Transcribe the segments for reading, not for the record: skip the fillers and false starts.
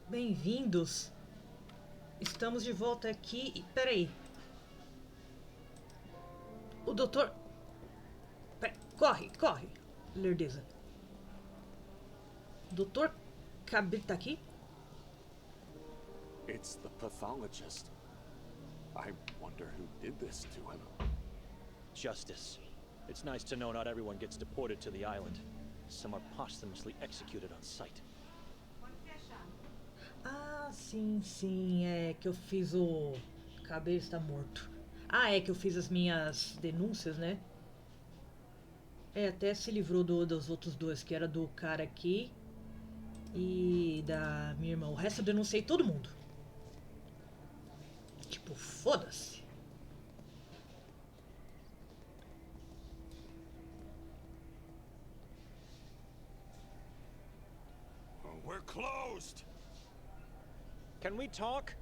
Bem-vindos. Estamos de volta aqui. Peraí. O doutor... Corre, corre. Lerdeza. Doutor Cabir tá aqui? It's the pathologist. I wonder who did this to him. Justice. It's nice to know not everyone gets deported to the island. Some are posthumously executed on sight. Ah, sim, sim. É que eu fiz o... Cabir está morto. Ah, é que eu fiz as minhas denúncias, né? É, até se livrou dos outros dois, que era do cara aqui e da minha irmã. O resto eu denunciei todo mundo. Tipo, foda-se. We're closed. Can we talk?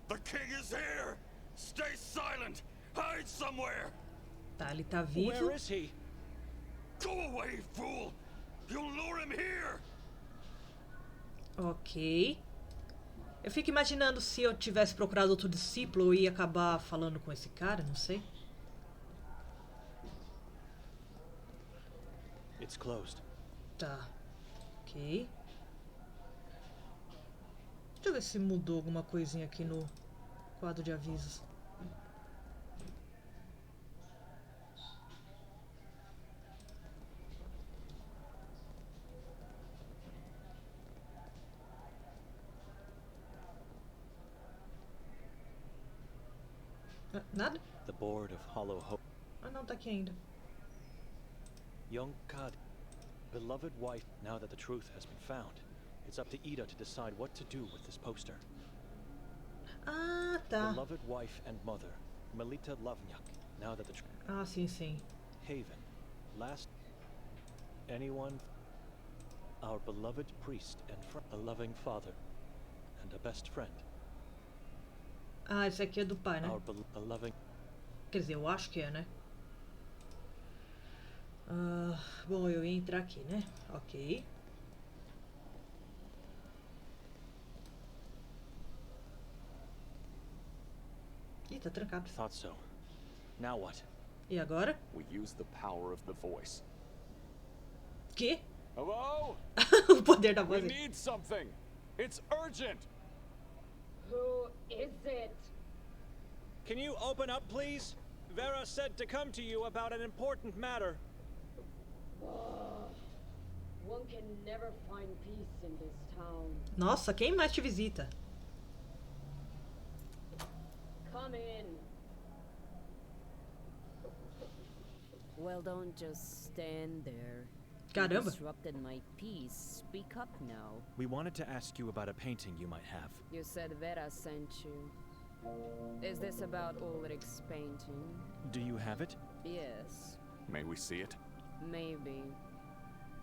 The king is here. Stay silent. Hide somewhere. Tá, ele tá vivo. Where is he? Go away, fool. You'll lure him here. Ok. Eu fico imaginando se eu tivesse procurado outro discípulo, eu ia acabar falando com esse cara, não sei. It's closed. Tá. Ok. Deixa eu ver se mudou alguma coisinha aqui no quadro de avisos. Ah, nada? The board of Hollow Hope. Ah, não, tá aqui ainda. Young Kad, beloved wife, now that the truth has been found, it's up to Ida to decide what to do with this poster. Ah, tá. Beloved wife and mother, Melita Lavnyak, now that the truth... Ah, sim, sim. Haven, last... Anyone... Our beloved priest and a loving father, and a best friend. Ah, esse aqui é do pai, né? A loving... Quer dizer, eu acho que é, né? Ah, bom, eu ia entrar aqui, né? Ok. Ih, tá trancado. Thought so. Now what? E agora? We use the power of the voice. Que? Hello? O poder da We voz. need something. It's urgent. Who is it? Can you open up, please? Vera said to come to you about an important matter. One can never find peace in this town. Nossa, quem mais te visita? Come in. Well, don't just stand there. Caramba. You disrupted my peace. Speak up now. We wanted to ask you about a painting you might have. You said Vera sent you. Is this about Ulrich's painting? Do you have it? Yes, May we see it? maybe.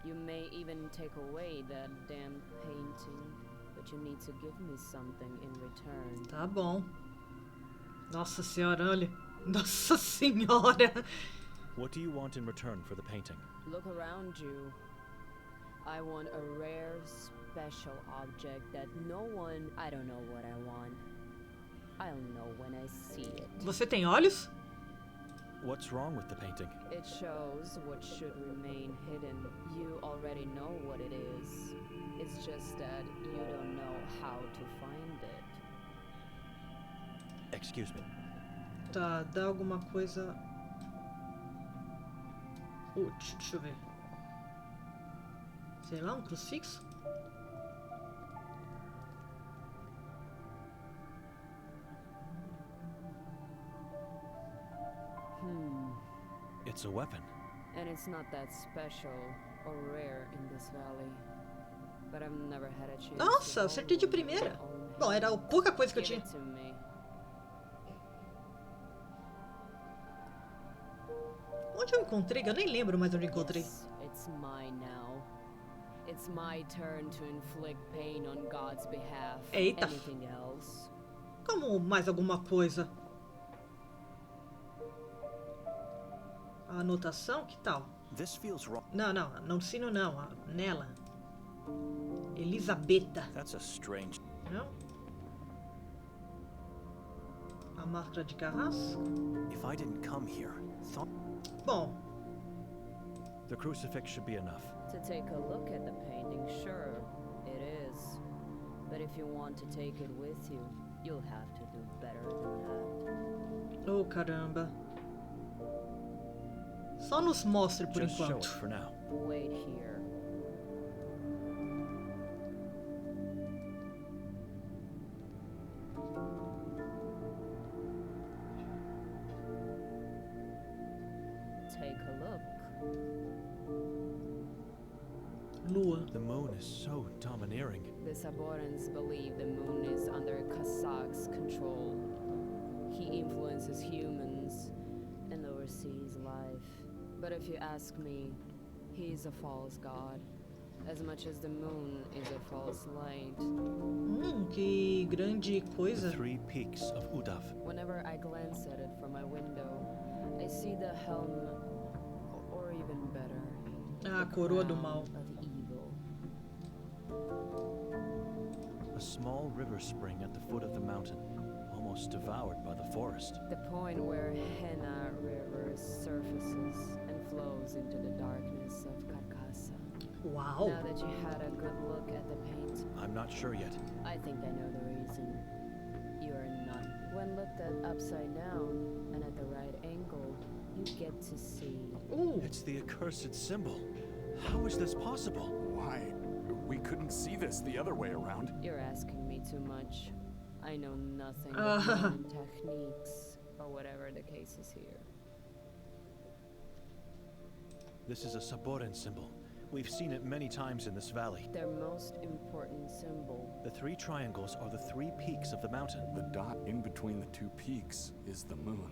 You may even take away that damn painting, but you need to give me something in return. Tá bom. Nossa senhora, olha. Nossa senhora. What do you want in return for the painting? Look around you. I want a rare, special object that no one... I don't know what I want. I'll know when I see it. Você tem olhos? What's wrong with the painting? It shows what should remain hidden. You already know what it is. It's just that you don't know how to find it. Excuse me. Tá, dá alguma coisa... deixa eu ver. Sei lá, um crucifixo? It's a weapon. And it's not that special or rare in this valley. But I've never had a chance. Nossa, to acertei de hold it in primeira. my own Bom, era a hand. pouca coisa que eu Give tinha. it to me. Onde eu encontrei? Eu nem lembro mais onde eu encontrei. Yes, it's mine now. It's my turn to inflict pain on God's behalf. Eita. Anything else? Como mais alguma coisa? A anotação? Que tal? This feels wrong. Não, não, não ensino não. Nela. Elisabetta. That's a strange... Não? A máscara de carrasco. If I didn't come here, thought... Bom, The crucifix should be enough. To take a look at the painting, sure, it is. But if you want to take it with you, you'll have to do better than that. oh caramba. Só nos mostre por Just show it enquanto. for now. Wait here. Take a look. Lua. The moon is so domineering. The Saborans believe the moon is under Kazak's control. He influences humans and oversees life. But if you ask me, he's a false god. As much as the moon is a false light. Que grande The coisa. 3 peaks of Udav. Whenever I glance at it from my window, I see the helm, or even better, Ah, the coroa do crown mal. of evil. A small river spring at the foot of the mountain, almost devoured by the forest. The point where Henna River surfaces and flows into the darkness of Carcassa. Uau. Now that you had a good look at the paint, I'm not sure yet. I think I know the reason. You are not. When looked at upside down and at the right angle, you get to see. It's the accursed symbol. How is this possible? Why? We couldn't see this the other way around. You're asking me too much. I know nothing Uh. of modern techniques, or whatever the case is here. This is a Saboran symbol. We've seen it many times in this valley. Their most important symbol. The 3 triangles are the 3 peaks of the mountain. The dot in between the 2 peaks is the moon.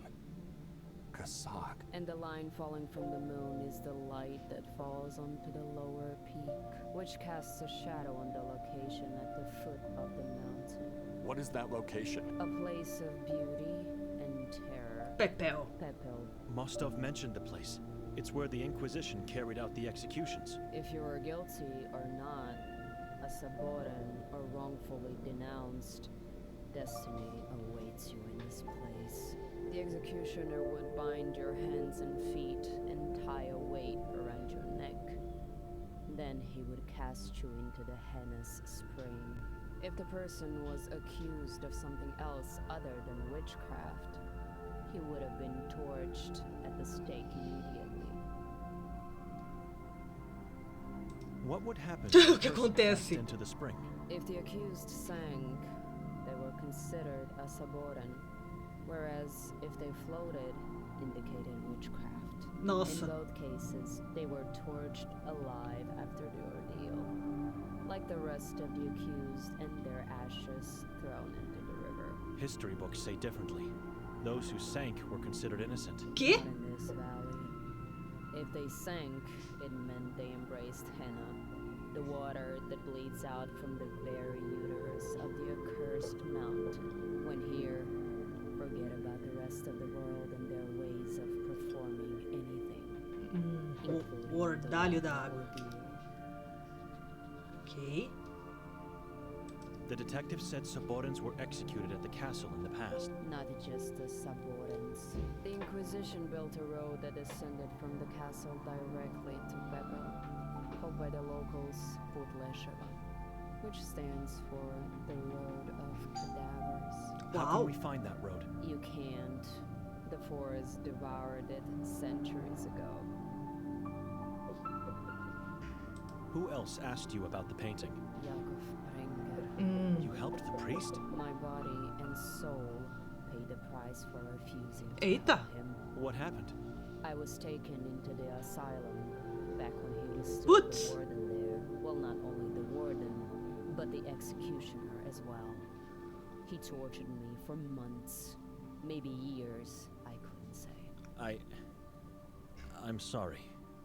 Kazak. And the line falling from the moon is the light that falls onto the lower peak, which casts a shadow on the location at the foot of the mountain. What is that location? A place of beauty and terror. Pepel. Pepel. Mostov mentioned the place. It's where the Inquisition carried out the executions. If you are guilty or not, a Saboran or wrongfully denounced, destiny awaits you in this place. The executioner would bind your hands and feet and tie a weight around your neck. Then he would cast you into the Henna's spring. If the person was accused of something else other than witchcraft, he would have been torched at the stake immediately. What would happen O if que a person acontece? cast into the spring? If the accused sank, they were considered a Saboran, whereas if they floated, indicated witchcraft. In Nossa. both cases, they were torched alive after the ordeal, like the rest of the accused and their ashes thrown into the river. History books say differently. Those who sank were considered innocent. Que? In this valley, if they sank, it meant they embraced Henna, the water that bleeds out from the very uterus of the accursed mountain. When here, forget about the rest of the world and their ways of performing anything. including O ordalho the da água. ordeal. Ok. The detective said Saborans were executed at the castle in the past. Not just the Saborans. The Inquisition built a road that descended from the castle directly to Pepel, called by the locals Podlesheva, which stands for the Road of Cadavers. How Wow. can we find that road? You can't. The forest devoured it centuries ago. Who else asked you about the painting? Yakov Prenger. You helped the priest? My body and soul paid the price for refusing to Eita. help him. What happened? I was taken into the asylum back when he was still Putz. the warden there. Well, not only the warden, but the executioner as well. He tortured me for months, maybe years, I couldn't say. I'm sorry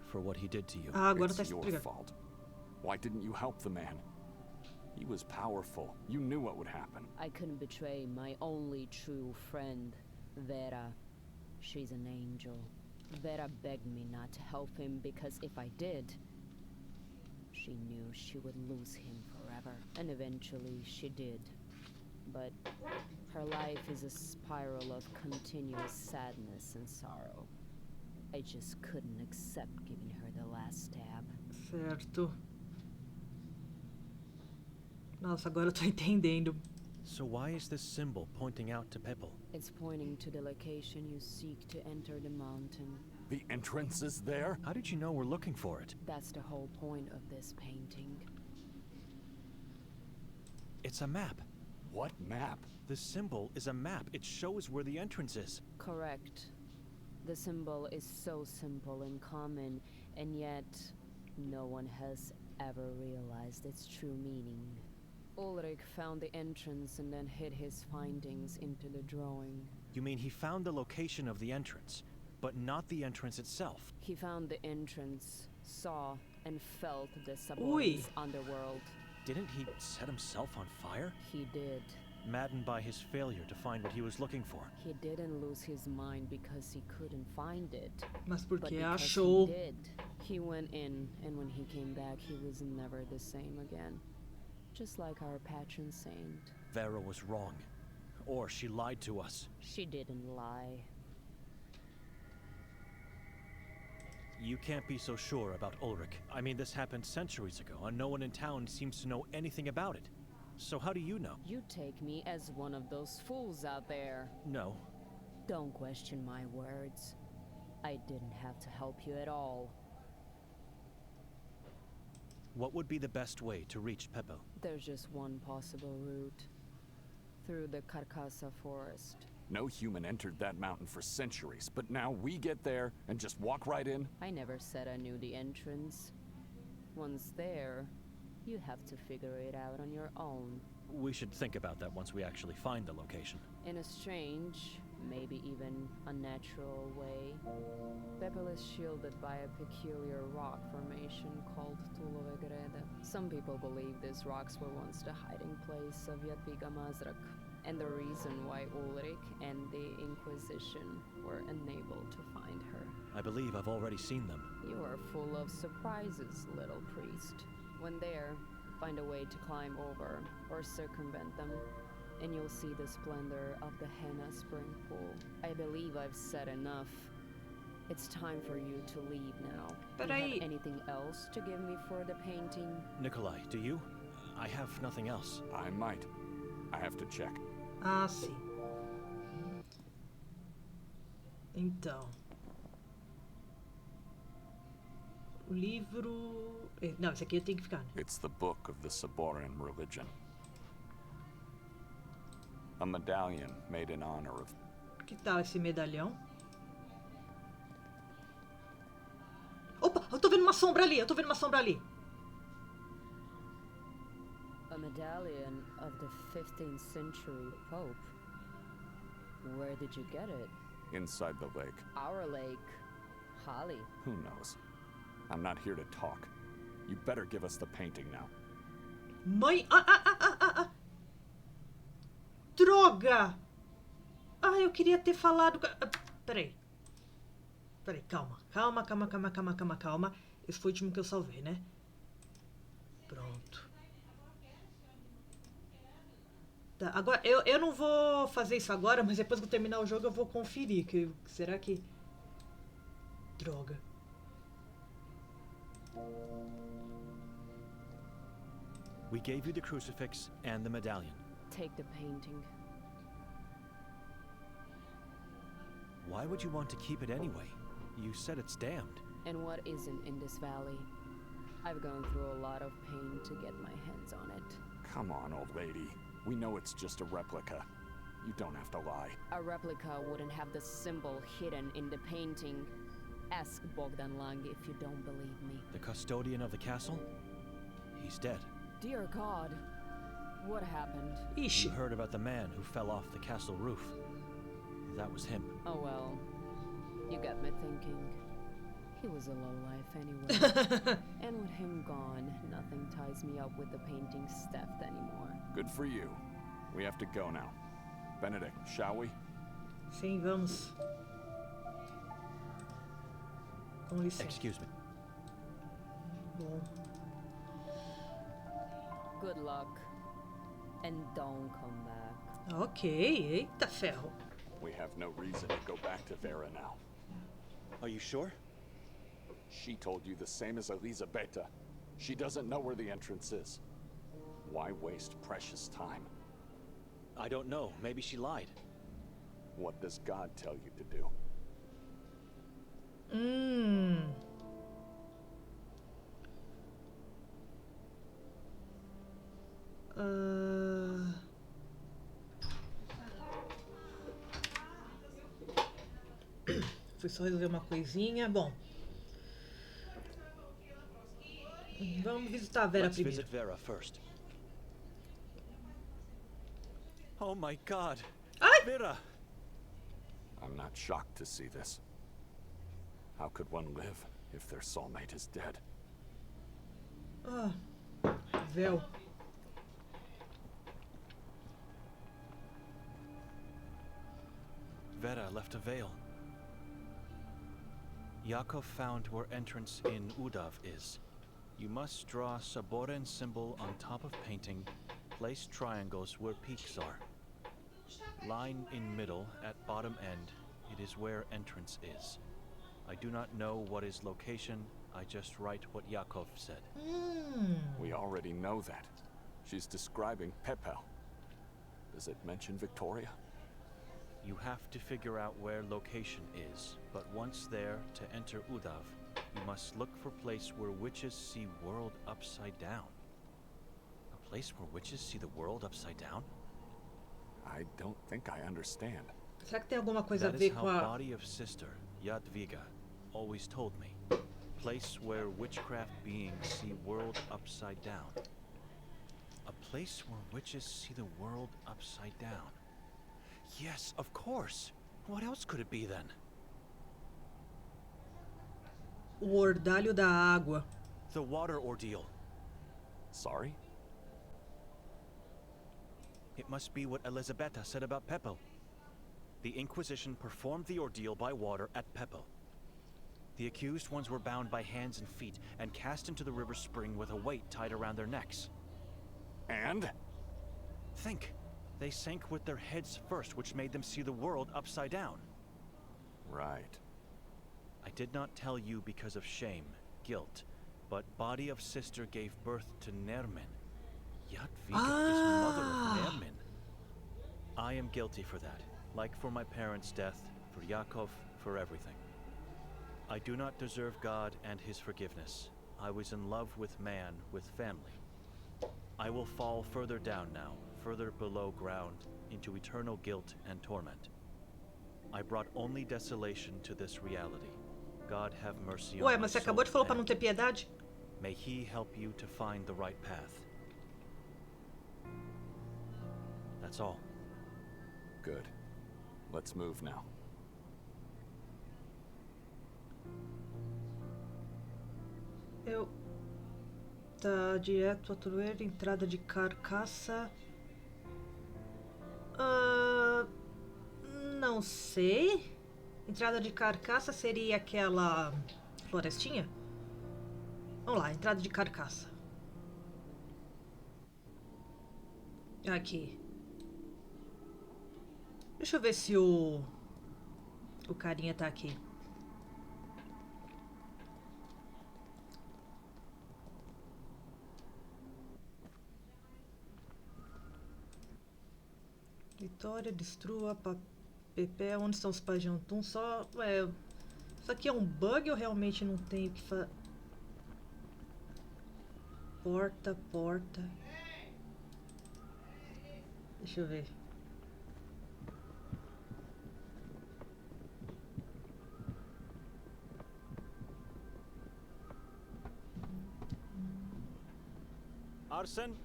for what he did to you. Ah, agora tá It's your explicando. fault. Why didn't you help the man? He was powerful. You knew what would happen. I couldn't betray my only true friend, Vera. She's an angel. Vera begged me not to help him because if I did, She knew she would lose him forever, and eventually she did. But her life is a spiral of continuous sadness and sorrow. I just couldn't accept giving her the last stab. Certo. Nossa, agora eu tô entendendo. So why is this symbol pointing out to Pipple? It's pointing to the location you seek to enter the mountain. The entrance is there? How did you know we're looking for it? That's the whole point of this painting. It's a map. What map? The symbol is a map. It shows where the entrance is. Correct. The symbol is so simple and common, and yet no one has ever realized its true meaning. Ulrich found the entrance and then hid his findings into the drawing. You mean he found the location of the entrance, but not the entrance itself? He found the entrance, saw and felt the Saboran's underworld. Didn't he set himself on fire? He did. Maddened by his failure to find what he was looking for. He didn't lose his mind because he couldn't find it. Mas But porque because achou. he did. He went in, and when he came back, he was never the same again. Just like our patron saint. Vera was wrong. Or she lied to us. She didn't lie. You can't be so sure about Ulrich. I mean, this happened centuries ago, and no one in town seems to know anything about it. So how do you know? You take me as one of those fools out there. No. Don't question my words. I didn't have to help you at all. What would be the best way to reach Peppo? There's just one possible route. Through the Carcassa forest. No human entered that mountain for centuries, but now we get there and just walk right in? I never said I knew the entrance. Once there, you have to figure it out on your own. We should think about that once we actually find the location. In a strange, maybe even unnatural way, Pepple is shielded by a peculiar rock formation called Tulovegrede. Some people believe these rocks were once the hiding place of Jadwiga Mazrak, and the reason why Ulrich and the Inquisition were unable to find her. I believe I've already seen them. You are full of surprises, little priest. When there, find a way to climb over or circumvent them, and you'll see the splendor of the Henna spring pool. I believe I've said enough. It's time for you to leave now. But Do you I- have anything else to give me for the painting? Nikolai, do you? I have nothing else. I might. I have to check. Ah, sim. Então. O livro. Não, esse aqui eu tenho que ficar. Né? It's the book of the Saboran religion. A medallion made in honor of... Que tal esse medalhão? Opa, eu tô vendo uma sombra ali, A medallion of the 15th century Pope. Where did you get it? inside the lake. Our lake. Holly. Who knows? I'm not here to talk. You better give us the painting now. Mãe. Droga! Ah, eu queria ter falado. Peraí. Calma. Esse foi o último que eu salvei, né? Pronto. Tá, agora, eu não vou fazer isso agora, mas depois que eu terminar o jogo eu vou conferir. Será que... Droga. We gave you the crucifix and the medallion. Take the painting. Why would you want to keep it anyway? You said it's damned. And what isn't in this valley? I've gone through a lot of pain to get my hands on it. Come on, old lady. We know it's just a replica. You don't have to lie. A replica wouldn't have the symbol hidden in the painting. Ask Bogdan Lang if you don't believe me. The custodian of the castle? He's dead. Dear God, what happened? You Ixi. heard about the man who fell off the castle roof. That was him. Oh well, you got me thinking. He was a lowlife anyway. And with him gone, nothing ties me up with the painting's theft anymore. Good for you. We have to go now. Benedict, shall we? Sim, vamos. Com licença. Excuse me. Bom. Good luck. And don't come back. Ok, eita ferro. We have no reason to go back to Vera now. Are you sure? She told you the same as Elisabetta. She doesn't know where the entrance is. Why waste precious time? I don't know. Maybe she lied. What does God tell you to do? Fui só resolver uma coisinha. Bom. Vamos visitar a Vera Let's primeiro. visit Vera first. Oh my God. Ai! Vera! I'm not shocked to see this. How could one live if their soulmate is dead? Ah, véu. Vera left a veil. Yakov found where entrance in Udav is. You must draw Saboren symbol on top of painting. Place triangles where peaks are. Line in middle at bottom end. It is where entrance is. I do not know what is location. I just write what Yakov said. We already know that. She's describing Pepel. Does it mention Victoria? You have to figure out where location is, but once there, to enter Udav, you must look for place where witches see world upside down. A place where witches see the world upside down? I don't think I understand. Será que tem alguma coisa a That ver is how com a... body of sister, Jadviga, always told me. Place where witchcraft beings see world upside down. A place where witches see the world upside down. Yes, of course. What else could it be then? O ordalho da água. The water ordeal. Sorry? It must be what Elisabetta said about Pepel. The Inquisition performed the ordeal by water at Pepel. The accused ones were bound by hands and feet and cast into the river spring with a weight tied around their necks. And? Think. They sank with their heads first, which made them see the world upside down. Right. I did not tell you because of shame, guilt, but body of sister gave birth to Nermin. Jadviga is mother of Nermin. I am guilty for that, like for my parents' death, for Yakov, for everything. I do not deserve God and his forgiveness. I was in love with man, with family. I will fall further down now, further below ground, into eternal guilt and torment. I brought only desolation to this reality. God have mercy on Ué, my mas você soul acabou de falar pra and não ter piedade? may he help you to find the right path. That's all. Good. Let's move now. Tá direto, atueiro, entrada de carcaça. Não sei. Entrada de carcaça seria aquela florestinha? Vamos lá, entrada de carcaça. Aqui. Deixa eu ver se o carinha tá aqui. Vitória, destrua, Pepe, onde estão os pais de Antum? Só, isso aqui é um bug ou realmente não tenho que fazer? Porta. Deixa eu ver. Arsen,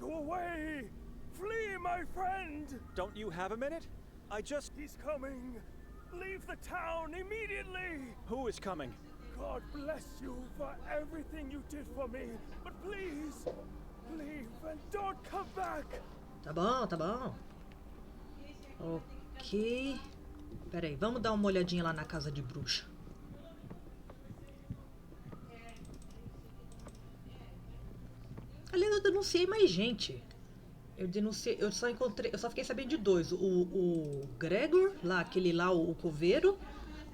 Go away! Flee, my friend! don't you have a minute? He's coming! Leave the town immediately! Who is coming? God bless you for everything you did for me, but please, leave and don't come back! Tá bom. Ok. Pera aí, vamos dar uma olhadinha lá na casa de bruxa. Ali denunciei mais gente. Eu denunciei, eu só fiquei sabendo de dois. O Gregor, lá, aquele lá, o coveiro,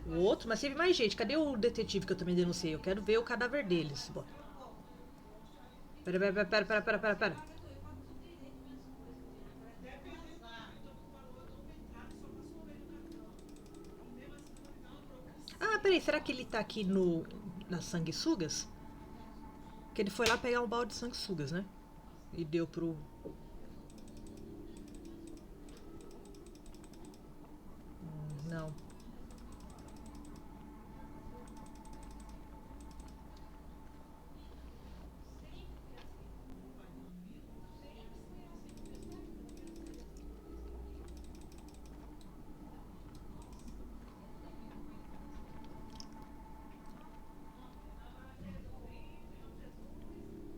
o outro, mas teve mais gente. Cadê o detetive que eu também denunciei? Eu quero ver o cadáver deles. Bom. Pera. Ah, peraí, será que ele tá aqui no nas sanguessugas? Que ele foi lá pegar um balde de sanguessugas, né? E deu pro... não.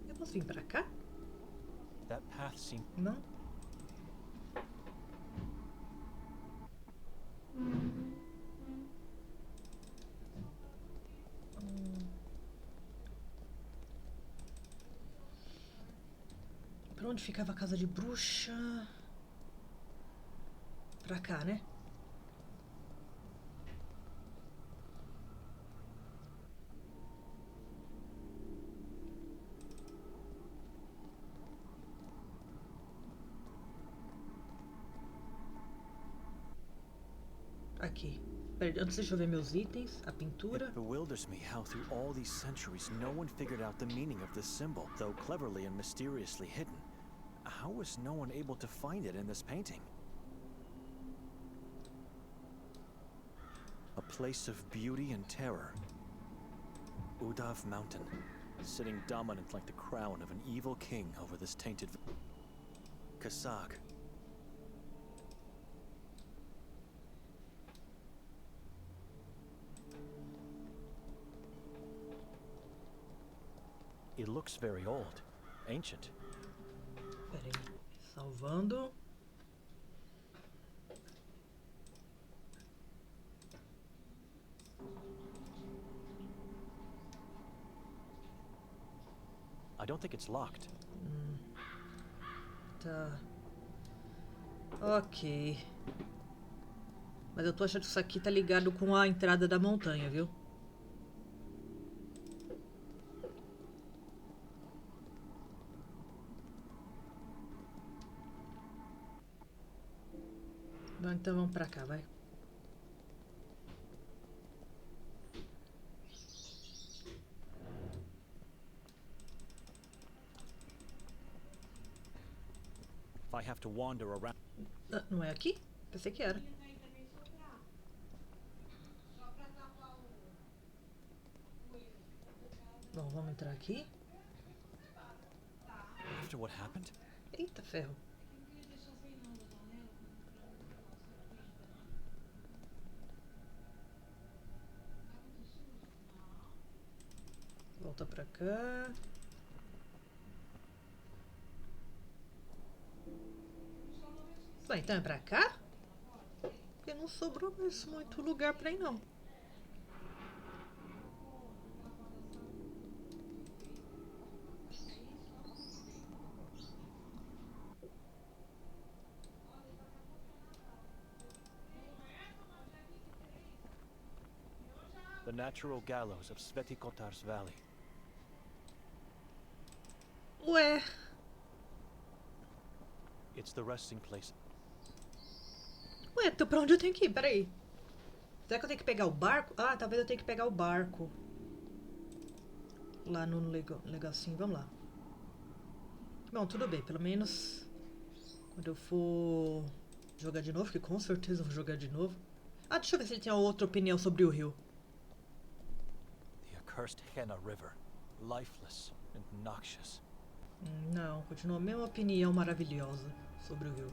Eu posso vir pra cá? That path seemed... Não? Pra onde ficava a casa de bruxa? Pra cá, né? Aqui. Pera, antes deixa eu ver meus itens. A pintura. It bewilders me how through all these centuries no one figured out the meaning of this symbol, though cleverly and mysteriously hidden. How was no one able to find it in this painting? A place of beauty and terror. Udav Mountain, sitting dominant like the crown of an evil king over this tainted... Kasag. It looks very old, ancient. Pera aí. Salvando. I don't think it's locked. Tá. Ok. Mas eu tô achando que isso aqui tá ligado com a entrada da montanha, viu? Bom, então vamos pra cá, vai. If I have to wander around... Ah, não é aqui? Pensei que era. Bom, vamos entrar aqui. After what happened? Eita ferro. Volta pra cá. Bom, então é pra cá? Porque não sobrou mais muito lugar pra ir, não. The natural gallows of Sveti Kotar's valley. Ué, It's the resting place. então pra onde eu tenho que ir? Peraí. Será que eu tenho que pegar o barco? Ah, talvez eu tenha que pegar o barco. Lá no negocinho. Vamos lá. Bom, tudo bem. Pelo menos quando eu for jogar de novo, que com certeza eu vou jogar de novo. Ah, deixa eu ver se ele tem outra opinião sobre o rio. The accursed Henna River. Lifeless and noxious. Não, continua a mesma opinião maravilhosa sobre o rio.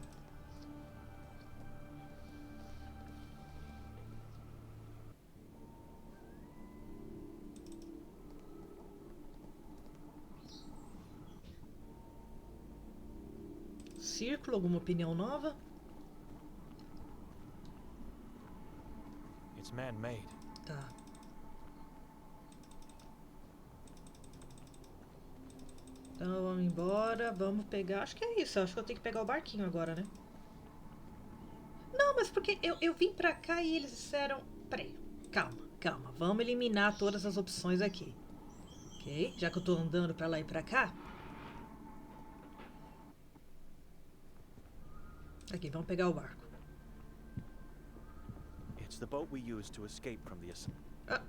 Círculo, alguma opinião nova? It's man-made. Tá. Então vamos embora, vamos pegar... Acho que é isso, acho que eu tenho que pegar o barquinho agora, né? Não, mas porque eu vim pra cá e eles disseram... Peraí, calma. Vamos eliminar todas as opções aqui. Ok? Já que eu tô andando pra lá e pra cá. Aqui, vamos pegar o barco. It's the boat we used to escape from the Ah.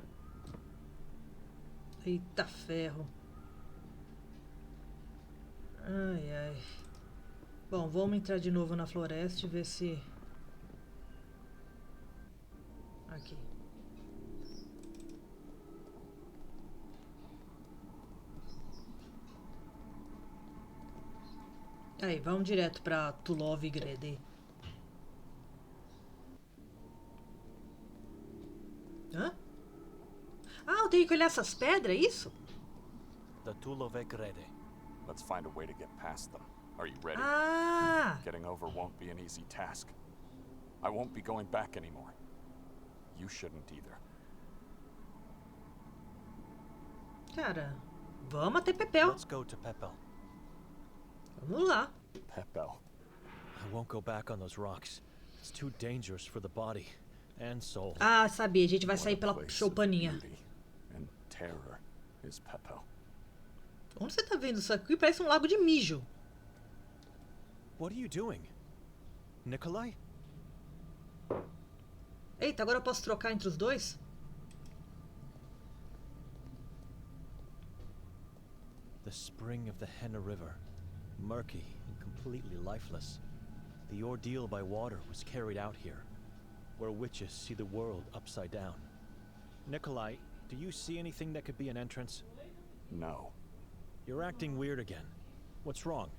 Eita ferro. Ai. Bom, vamos entrar de novo na floresta e ver se... Aqui. Aí, vamos direto pra Tulov Grede. Hã? Ah, eu tenho que olhar essas pedras, é isso? The Tulovek Rede. Let's find a way to get past them. Are you ready? Ah! Getting over won't be an easy task. I won't be going back anymore. You shouldn't either. Cara, vamos até Pepel. Let's go to Pepel. Vamos lá. Pepel. I won't go back on those rocks. It's too dangerous for the body and soul. Ah, sabia. A gente vai What sair a pela place of choupaninha. beauty and terror is Pepel. Onde você tá vendo isso aqui? Parece um lago de mijo. What are you doing? Nikolai? Eita, agora eu posso trocar entre os dois? The spring of the Henna River. Murky and completely lifeless. The ordeal by water was carried out here, where witches see the world upside down. Nikolai, do you see anything that could be an entrance? No. You're acting weird again. What's wrong?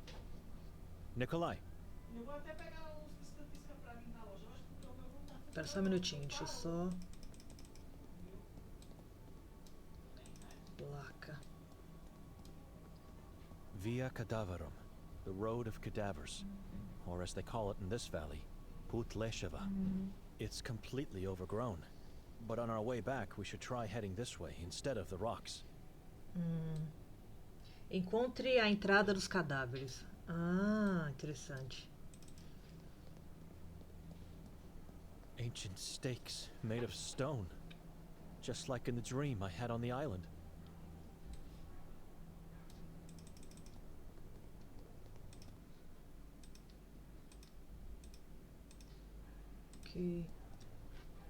Nikolai? Espera só um minutinho, deixa eu só... Placa. Via Cadavarum, the road of cadavers, or as they call it in this valley, Putlesheva. It's completely overgrown, but on our way back we should try heading this way instead of the rocks. Encontre a entrada dos cadáveres. Ah, interessante. Ancient stakes made of stone, just like in the dream I had on the island. Ok.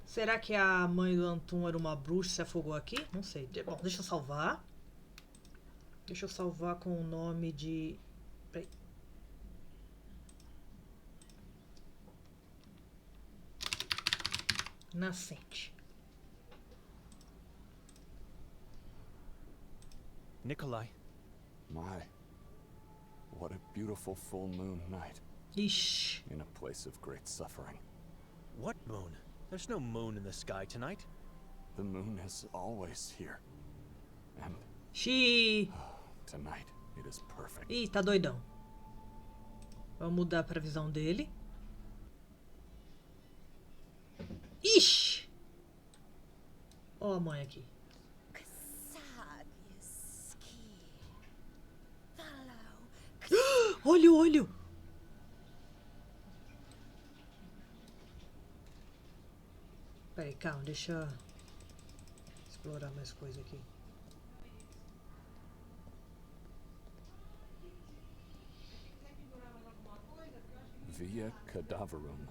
Será que a mãe do Antum era uma bruxa e se afogou aqui? Não sei. Bom, deixa eu salvar. Deixa eu salvar com o nome de... Peraí. Nascente. Nikolai, My, what a beautiful full moon night Ixi. in a place of great suffering. what moon? There's no moon in the sky tonight. The moon is always here. And Xiii. tonight it is perfect. Ih, tá doidão. Vamos mudar pra visão dele. Ixi! Ó a mãe aqui. Olha o olho! Peraí, calma, deixa eu explorar mais coisa aqui. Via Cadavarum.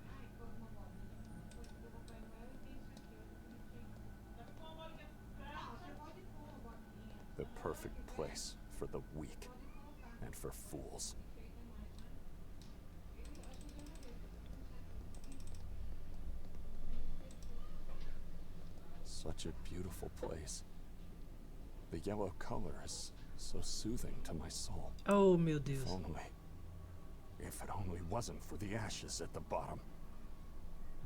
The perfect place for the weak and for fools. Such a beautiful place. The yellow color is so soothing to my soul. Oh, meu Deus. If it only wasn't for the ashes at the bottom.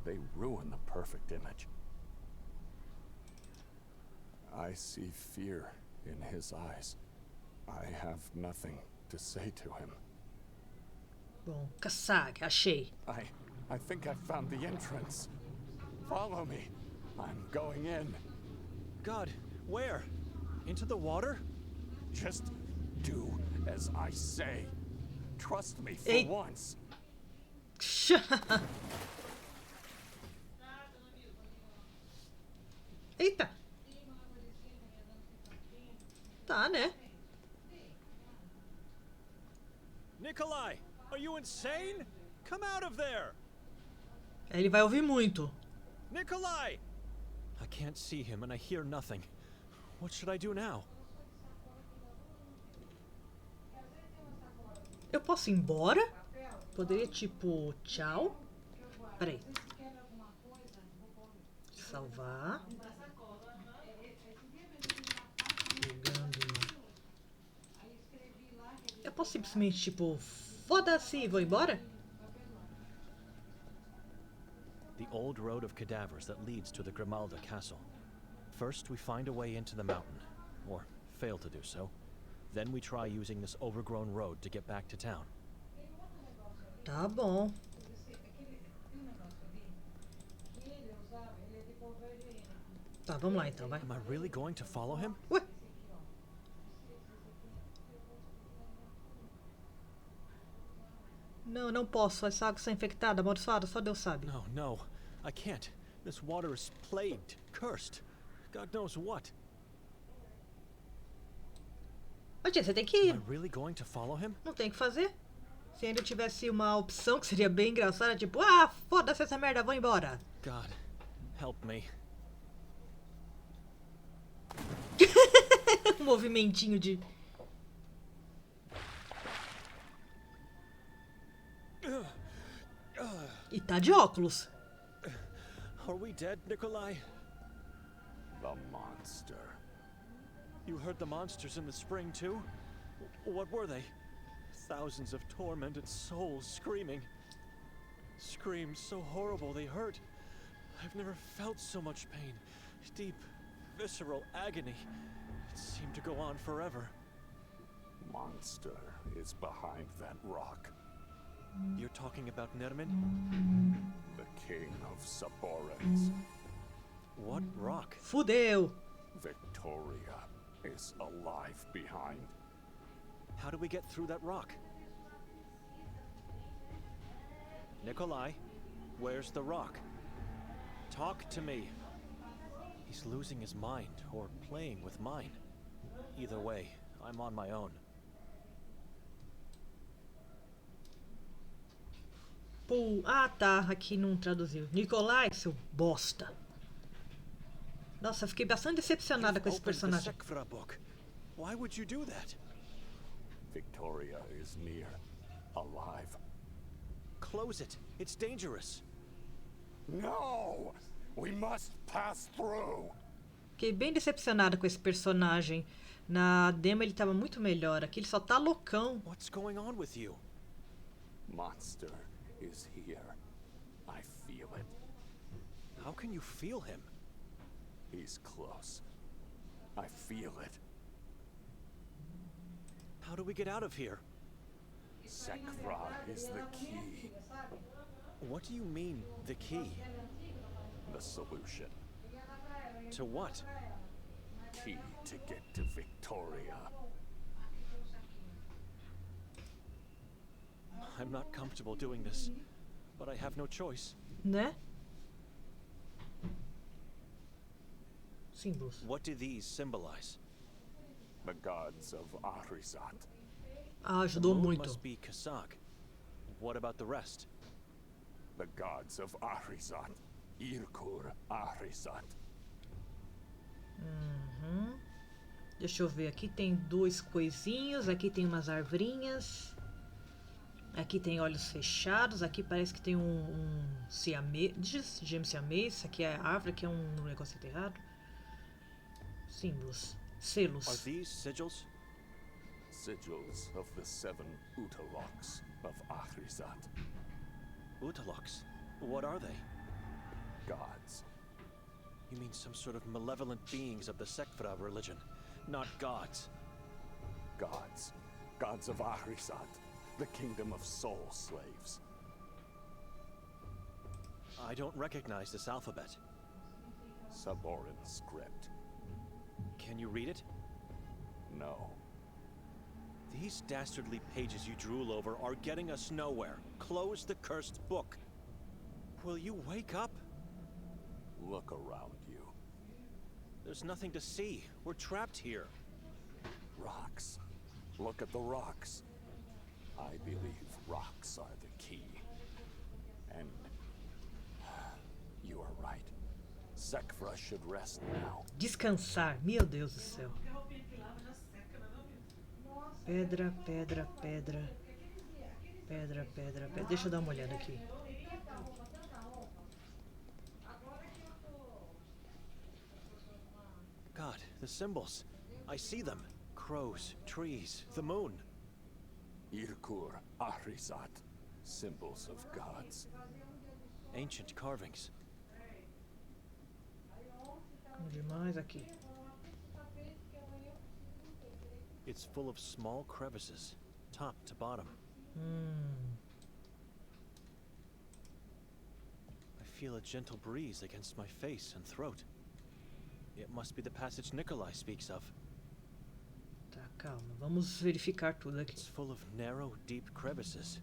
They ruin the perfect image. I see fear in his eyes. I have nothing to say to him. Bom, Kasag, achei. I think I found the entrance. Follow me. I'm going in. God, where? Into the water? Just do as I say. Trust me for Ei. once. Eita. Tá, né? Nikolai, are you insane? Come out of there! Ele vai ouvir muito. Nikolai! I can't see him and I hear nothing. What should I do now? Eu posso ir embora? Poderia, tipo, tchau? Peraí. Salvar. Pegando. Eu posso simplesmente, tipo, foda-se e vou embora? The old road of cadavers that leads to the Grimalda castle. First, we find a way into the mountain, or fail to do so. Then we try using this overgrown road to get back to town. Tá bom. Tá, vamos lá então, vai. Am I really going to follow him? Ué? Não, não posso. Essa água está infectada, amaldiçoada, só Deus sabe. No, no, I can't. This water is plagued, cursed. God knows what. Mas, tia, você tem que Am ir. I really going to follow him? Não tem o que fazer. Se ainda tivesse uma opção que seria bem engraçada, tipo, ah, foda-se essa merda, vou embora. God, help me. Um movimentinho de... E tá de óculos. Are we dead, Nikolai? The monster. You heard the monsters in the spring, too? What were they? Thousands of tormented souls screaming. Screams so horrible they hurt. I've never felt so much pain. Deep, visceral agony. It seemed to go on forever. Monster is behind that rock. You're talking about Nermin? The king of Saborans. What rock? Fudeu. Victoria is alive behind. How do we get through that rock? Nikolai, where's the rock? Talk to me. He's losing his mind, or playing with mine. Either way, I'm on my own. Pô, ah, tá. Aqui não traduziu. Nikolai, seu bosta. Nossa, fiquei bastante decepcionada com esse Opened the personagem. Sekvra book. Why would you do that? Victoria is near, alive. Close it. It's dangerous. No! We must pass through! Fiquei bem decepcionada com esse personagem. Na demo ele tava muito melhor. Aqui ele só tá loucão. What's going on with you? Monster is here. I feel it. How can you feel him? He's close. I feel it. How do we get out of here? Sekvra is the key. What do you mean, the key? The solution. To what? Key to get to Victoria. I'm not comfortable doing this, but I have no choice. Né? Símbolos. What do these symbolize? The gods of Arizat. Ah, The ajudou moon muito. must be Kasak. What about the rest? The gods of Arizat. Irkur Arizat. Deixa eu ver. Aqui tem dois coisinhos. Aqui tem umas arvorinhas. Aqui tem olhos fechados. Aqui parece que tem um siamês. Gêmeo siamês. Aqui é a árvore. Aqui é um negócio enterrado. Símbolos. Are Selos. these sigils? Sigils of the 7 Utaloks of Arizat. Utaloks? What are they? Gods. You mean some sort of malevolent beings of the Sekvra religion, not gods? Gods. Gods of Arizat. The kingdom of soul slaves. I don't recognize this alphabet. Saboran script. Can you read it? No. These dastardly pages you drool over are getting us nowhere. Close the cursed book. Will you wake up? Look around you. There's nothing to see. We're trapped here. Rocks. Look at the rocks. I believe rocks are the key. And you are right. Zekfra should rest now. Descansar. Meu Deus do céu. Pedra, pedra, pedra. Pedra, pedra, pedra. Deixa eu dar uma olhada aqui. God, the symbols. I see them. Crows, trees, the moon. Irkur, Ahrizat, symbols of gods. Ancient carvings. Demais aqui. It's full of small crevices, top to bottom. I feel a gentle breeze against my face and throat. It must be the passage Nikolai speaks of. Tá, calma. Vamos verificar tudo aqui. It's full of narrow, deep crevices.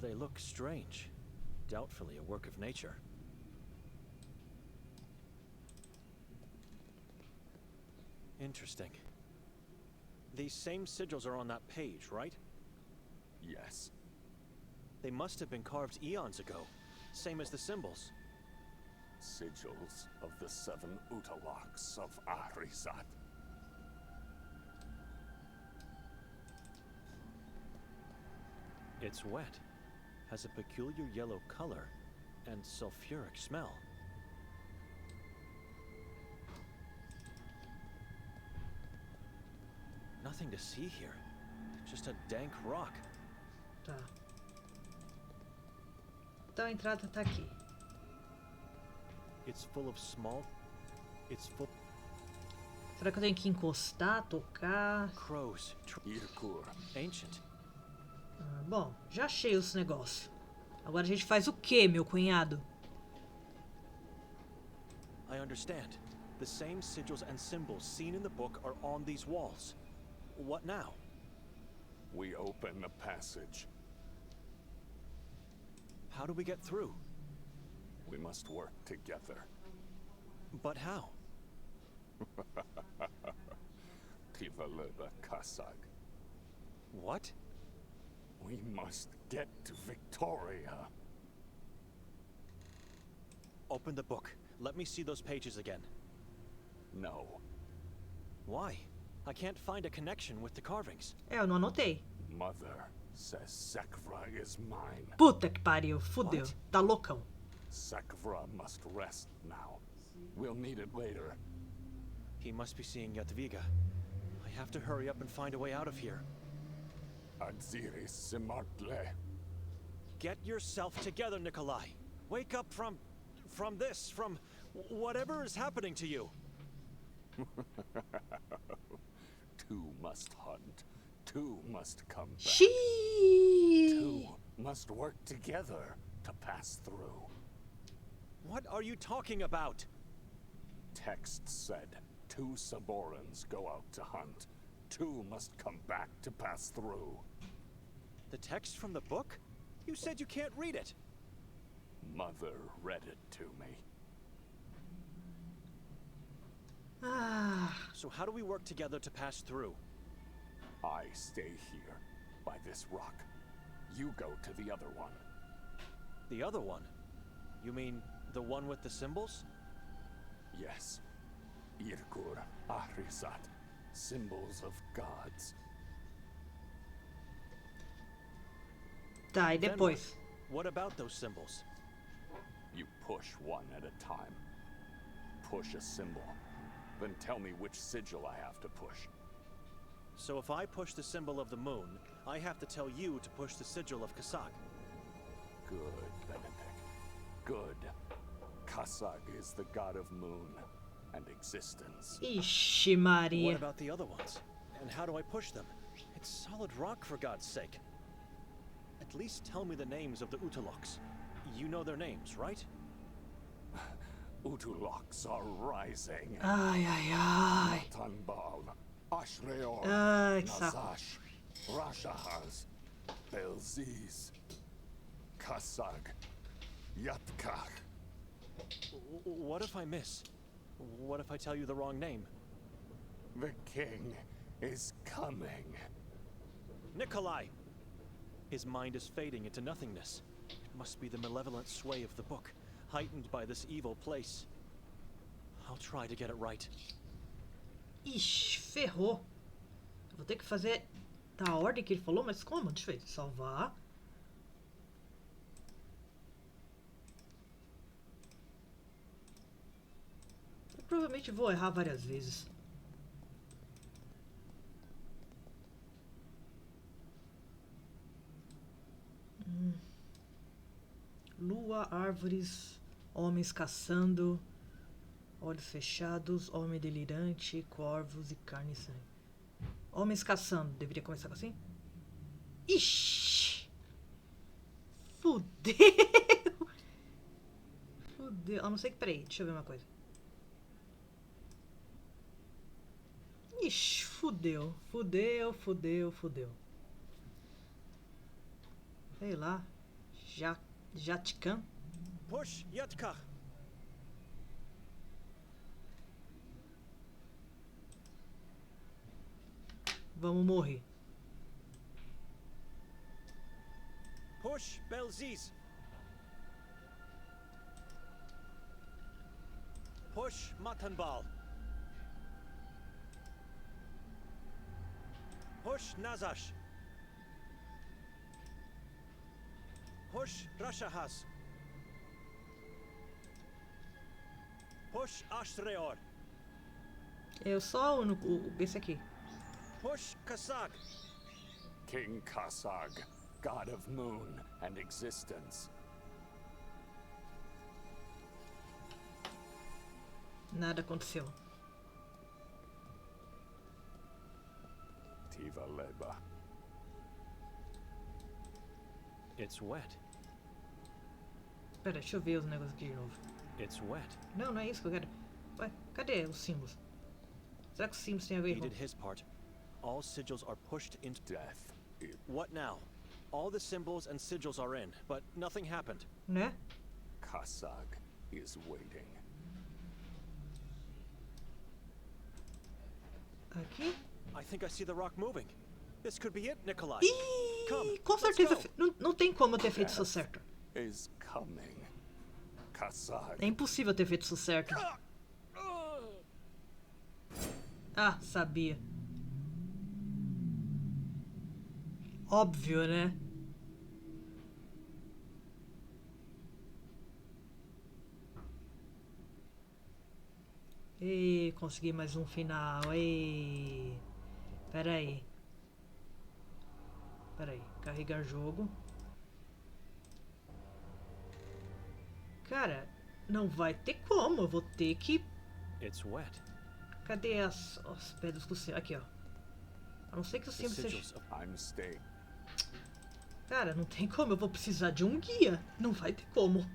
They look strange, doubtfully a work of nature. Interesting. These same sigils are on that page, right? Yes. They must have been carved eons ago, same as the symbols. Sigils of the 7 Utaloks of Ahrizat. It's wet, has a peculiar yellow color, and sulfuric smell. Nothing to see here. Just a dank rock. Tá. Então a entrada tá aqui. It's full of small... It's full... Será que eu tenho que encostar, tocar? Crows, Irkur. ancient. Bom, já achei os negócios. Agora a gente faz o quê, meu cunhado? I understand. The same sigils and symbols seen in the book are on these walls. What now? We open a passage. How do we get through? We must work together. But how? Tivaleda Kasag. What? We must get to Victoria. Open the book. Let me see those pages again. No. Why? I can't find a connection with the carvings. Eu não anotei. Mother says Sekvra is mine. Puta que pariu, fudeu. What? Tá loucão. Sekvra must rest now. We'll need it later. He must be seeing Yatviga. I have to hurry up and find a way out of here. Adziris Simartle. Get yourself together, Nikolai. Wake up from whatever is happening to you. Two must hunt. Two must come back. Xiii! Two must work together to pass through. What are you talking about? Text said 2 Saborans go out to hunt. 2 must come back to pass through. The text from the book? You said you can't read it. Mother read it to me. Ah, So how do we work together to pass through? I stay here, by this rock. You go to the other one. The other one? You mean the one with the symbols? Yes. Irkur, Ahrizat, symbols of gods. tá, e Then depois? What about those symbols? You push one at a time. Push a symbol. Then tell me which sigil I have to push. So if I push the symbol of the moon, I have to tell you to push the sigil of Kasag. Good, Benedict. Good. Kasag is the god of moon and existence. Ixi, What Maria. about the other ones? And how do I push them? It's solid rock, for God's sake. At least tell me the names of the Utaloks. You know their names, right? Utuloks are rising. Ai, ai, ai. Tanbal, Ashreor, Ai, que saco. Nazash, Rashahaz, Belziz, Kasag, Yatkar. What if I miss? What if I tell you the wrong name? The king is coming. Nikolai! His mind is fading into nothingness. It must be the malevolent sway of the book, heightened by this evil place. I'll try to get it right. Ixi, ferrou. Eu vou ter que fazer da ordem que ele falou, mas como? Deixa eu ver. Salvar. Eu provavelmente vou errar várias vezes. Lua, árvores, homens caçando, olhos fechados, homem delirante, corvos e carne e sangue. Homens caçando, deveria começar assim? Ixi! Fudeu! Fudeu, a não ser que, peraí, deixa eu ver uma coisa. Ixi, fudeu, fudeu, fudeu, fudeu. Sei lá, Jatkan. Push, Yatka! Vamos morrer. Push, Belziz! Push, Matanbal! Push, Nazash! Push, Rashahas! Push, Ashreor! Eu só esse aqui. Push, Kasag! King Kasag, god of moon and existence. Nada aconteceu. Tiva Leba. It's wet. Pera, deixa eu ver os negócios aqui de novo. It's wet. Não, não é isso que eu quero. Ué, cadê os símbolos? Será que os símbolos têm a ver He com... did his part. All sigils are pushed into... Death. What now? All the symbols and sigils are in, but nothing happened. Né? Kasag is waiting. Aqui? I think I see the rock moving. This could be it, Nikolai. Ih, com let's certeza. go. Não tem como eu ter feito isso certo. Is coming. Kasag. É impossível ter feito isso certo. Ah, sabia. Óbvio, né? Ei, consegui mais um final. Ei. Pera aí. Pera aí. Carregar jogo. Cara, não vai ter como. Eu vou ter que... It's wet. Cadê as pedras do céu? Aqui, ó. A não ser que o The símbolo seja... sigils of... I'm staying. Cara, não tem como. Eu vou precisar de um guia. Não vai ter como.